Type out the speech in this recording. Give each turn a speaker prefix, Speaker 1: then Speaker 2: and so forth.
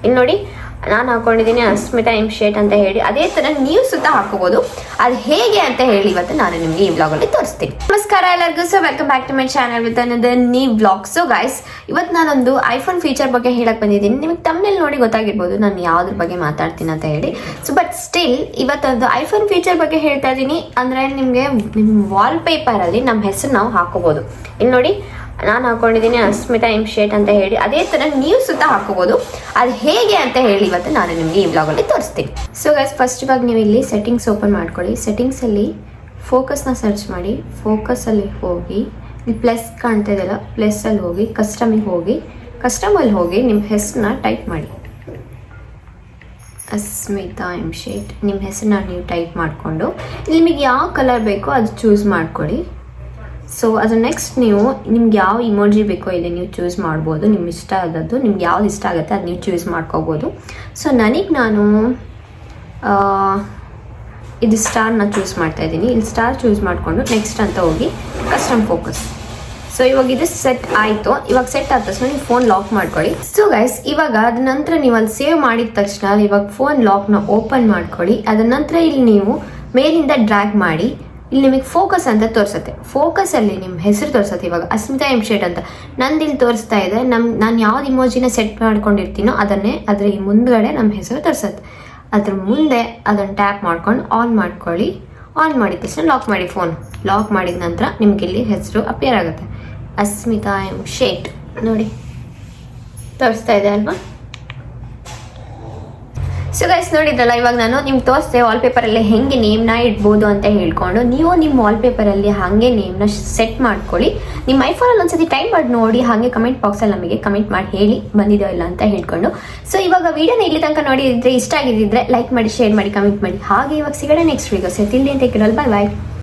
Speaker 1: ಇಲ್ಲಿ ನೋಡಿ ನಾನು ಹಾಕೊಂಡಿದ್ದೀನಿ ಅಸ್ಮಿತಾ ಎಂ ಶೇಟ್ ಅಂತ ಹೇಳಿ. ಅದೇ ತರ ನೀವು ಸುತ್ತ ಹಾಕೋಬಹುದು. ಅದು ಹೇಗೆ ಅಂತ ಹೇಳಿ ಇವತ್ತು ನಾನು ನಿಮಗೆ ಈ ವ್ಲಾಗ್ ಅಲ್ಲಿ ತೋರಿಸ್ತೀನಿ. ನಮಸ್ಕಾರ ಎಲ್ಲರಿಗೂ. So welcome back to my channel with another new vlog. So guys, ಇವತ್ತು ನಾನೊಂದು ಐಫೋನ್ ಫೀಚರ್ ಬಗ್ಗೆ ಹೇಳಕ್ ಬಂದಿದ್ದೀನಿ. ನಿಮಗೆ ತಮ್ಮನೇಲಿ ನೋಡಿ ಗೊತ್ತಾಗಿರ್ಬೋದು ನಾನು ಯಾವ್ದ್ರ ಬಗ್ಗೆ ಮಾತಾಡ್ತೀನಿ ಅಂತ ಹೇಳಿ. ಸೊ ಬಟ್ ಸ್ಟಿಲ್ ಇವತ್ತೊಂದು ಐಫೋನ್ ಫೀಚರ್ ಬಗ್ಗೆ ಹೇಳ್ತಾ ಇದ್ದೀನಿ. ಅಂದ್ರೆ ನಿಮಗೆ ನಿಮ್ಮ ವಾಲ್ ಪೇಪರ್ ಅಲ್ಲಿ ನಮ್ಮ ಹೆಸರು ನಾವು ಹಾಕೋಬಹುದು. ಇಲ್ಲಿ ನೋಡಿ ನಾನು ಹಾಕೊಂಡಿದ್ದೀನಿ ಅಸ್ಮಿತಾ ಎಂ ಶೇಟ್ ಅಂತ ಹೇಳಿ. ಅದೇ ತರ ನೀವು ಸುತ್ತ ಹಾಕೋಬಹುದು. ಅದು ಹೇಗೆ ಅಂತ ಹೇಳಿ ಇವತ್ತು ನಾನು ನಿಮಗೆ ಈ ವ್ಲಾಗ್ ಅಲ್ಲಿ ತೋರಿಸ್ತೀನಿ. ಸೊ ಗೈಸ್, ಫಸ್ಟ್ ಇವಾಗ ನೀವು ಇಲ್ಲಿ ಸೆಟ್ಟಿಂಗ್ಸ್ ಓಪನ್ ಮಾಡ್ಕೊಳ್ಳಿ. ಸೆಟ್ಟಿಂಗ್ಸ್ ಅಲ್ಲಿ ಫೋಕಸ್ನ ಸರ್ಚ್ ಮಾಡಿ. ಫೋಕಸ್ ಅಲ್ಲಿ ಹೋಗಿ ಇಲ್ಲಿ ಪ್ಲಸ್ ಕಾಣ್ತಾ ಇದೆಯಲ್ಲ, ಪ್ಲಸ್ ಅಲ್ಲಿ ಹೋಗಿ ಕಸ್ಟಮಿಗೆ ಹೋಗಿ, ಕಸ್ಟಮಲ್ಲಿ ಹೋಗಿ ನಿಮ್ಮ ಹೆಸರನ್ನ ಟೈಪ್ ಮಾಡಿ. ಅಸ್ಮಿತಾ ಎಂ ಶೇಟ್ ನಿಮ್ಮ ಹೆಸರನ್ನ ನೀವು ಟೈಪ್ ಮಾಡಿಕೊಂಡು ನಿಮಗೆ ಯಾವ ಕಲರ್ ಬೇಕೋ ಅದು ಚೂಸ್ ಮಾಡ್ಕೊಳ್ಳಿ. ಸೊ ಅದು ನೆಕ್ಸ್ಟ್ ನೀವು ನಿಮ್ಗೆ ಯಾವ ಇಮೋಜಿ ಬೇಕೋ ಇಲ್ಲಿ ನೀವು ಚೂಸ್ ಮಾಡ್ಬೋದು. ನಿಮ್ಗೆ ಇಷ್ಟ ಆದದ್ದು, ನಿಮ್ಗೆ ಯಾವ್ದು ಇಷ್ಟ ಆಗುತ್ತೆ ಅದು ನೀವು ಚೂಸ್ ಮಾಡ್ಕೋಬೋದು. ಸೊ ನಾನು ಇದು ಸ್ಟಾರ್ನ ಚೂಸ್ ಮಾಡ್ತಾ ಇದ್ದೀನಿ. ಇಲ್ಲಿ ಸ್ಟಾರ್ ಚೂಸ್ ಮಾಡಿಕೊಂಡು ನೆಕ್ಸ್ಟ್ ಅಂತ ಹೋಗಿ ಕಸ್ಟಮ್ ಫೋಕಸ್. ಸೊ ಇವಾಗ ಇದು ಸೆಟ್ ಆಯಿತು. ಇವಾಗ ಸೆಟ್ ಆದ ತಕ್ಷಣ ನೀವು ಫೋನ್ ಲಾಕ್ ಮಾಡ್ಕೊಳ್ಳಿ. ಸೊ ಗೈಸ್, ಇವಾಗ ಅದ ನಂತರ ನೀವು ಅಲ್ಲಿ ಸೇವ್ ಮಾಡಿದ ತಕ್ಷಣ ಇವಾಗ ಫೋನ್ ಲಾಕ್ನ ಓಪನ್ ಮಾಡ್ಕೊಳ್ಳಿ. ಅದ ನಂತರ ಇಲ್ಲಿ ನೀವು ಮೇಲಿಂದ ಡ್ರ್ಯಾಗ್ ಮಾಡಿ ಇಲ್ಲಿ ನಿಮಗೆ ಫೋಕಸ್ ಅಂತ ತೋರಿಸುತ್ತೆ. ಫೋಕಸಲ್ಲಿ ನಿಮ್ಮ ಹೆಸರು ತೋರಿಸುತ್ತೆ. ಇವಾಗ ಅಸ್ಮಿತಾ ಎಂ ಶೇಟ್ ಅಂತ ನಂದು ಇಲ್ಲಿ ತೋರಿಸ್ತಾ ಇದೆ. ನಾನು ಯಾವ್ದು ಇಮೋಜಿನ ಸೆಟ್ ಮಾಡ್ಕೊಂಡಿರ್ತೀನೋ ಅದನ್ನೇ ಅದ್ರ ಮುಂದ್ಗಡೆ ನಮ್ಮ ಹೆಸರು ತೋರಿಸುತ್ತೆ. ಅದ್ರ ಮುಂದೆ ಅದನ್ನು ಟ್ಯಾಪ್ ಮಾಡ್ಕೊಂಡು ಆನ್ ಮಾಡ್ಕೊಳ್ಳಿ. ಆನ್ ಮಾಡಿದ ತಕ್ಷಣ ಲಾಕ್ ಮಾಡಿ. ಫೋನ್ ಲಾಕ್ ಮಾಡಿದ ನಂತರ ನಿಮ್ಗೆ ಇಲ್ಲಿ ಹೆಸರು ಅಪಿಯರ್ ಆಗುತ್ತೆ. ಅಸ್ಮಿತಾ ಎಂ ಶೇಟ್ ನೋಡಿ ತೋರಿಸ್ತಾ ಇದೆ ಅಲ್ವಾ. ಸೊ ಗೈಸ್, ನೋಡಿದ್ರಲ್ಲ, ಇವಾಗ ನಾನು ನಿಮ್ಗೆ ತೋರಿಸ್ದೆ ವಾಲ್ಪೇಪರಲ್ಲಿ ಹೆಂಗೆ ನೇಮ್ನ ಇಡ್ಬೋದು ಅಂತ ಹೇಳ್ಕೊಂಡು. ನೀವು ನಿಮ್ಮ ವಾಲ್ಪೇಪರಲ್ಲಿ ಹಾಗೆ ನೇಮ್ನ ಸೆಟ್ ಮಾಡ್ಕೊಳ್ಳಿ. ನಿಮ್ಮ ಐಫೋನಲ್ಲಿ ಒಂದ್ಸತಿ ಟ್ರೈ ಮಾಡಿ ನೋಡಿ. ಹಾಗೆ ಕಮೆಂಟ್ ಬಾಕ್ಸಲ್ಲಿ ನಮಗೆ ಕಮೆಂಟ್ ಮಾಡಿ ಹೇಳಿ ಬಂದಿದೋ ಇಲ್ಲ ಅಂತ ಹೇಳ್ಕೊಂಡು. ಸೊ ಇವಾಗ ವಿಡಿಯೋನ ಇಲ್ಲಿ ತನಕ ನೋಡಿದ್ರೆ, ಇಷ್ಟ ಆಗಿದ್ದಿದ್ರೆ ಲೈಕ್ ಮಾಡಿ, ಶೇರ್ ಮಾಡಿ, ಕಮೆಂಟ್ ಮಾಡಿ. ಹಾಗೆ ಇವಾಗ ಸಿಗೋಣ ನೆಕ್ಸ್ಟ್ ವೀಡಿಯೋ. ಸೊ ತಿಲ್ಲಿ ಅಂತ ಕೇಳಲ್ಲ. ಬಾಯ್ ಬಾಯ್.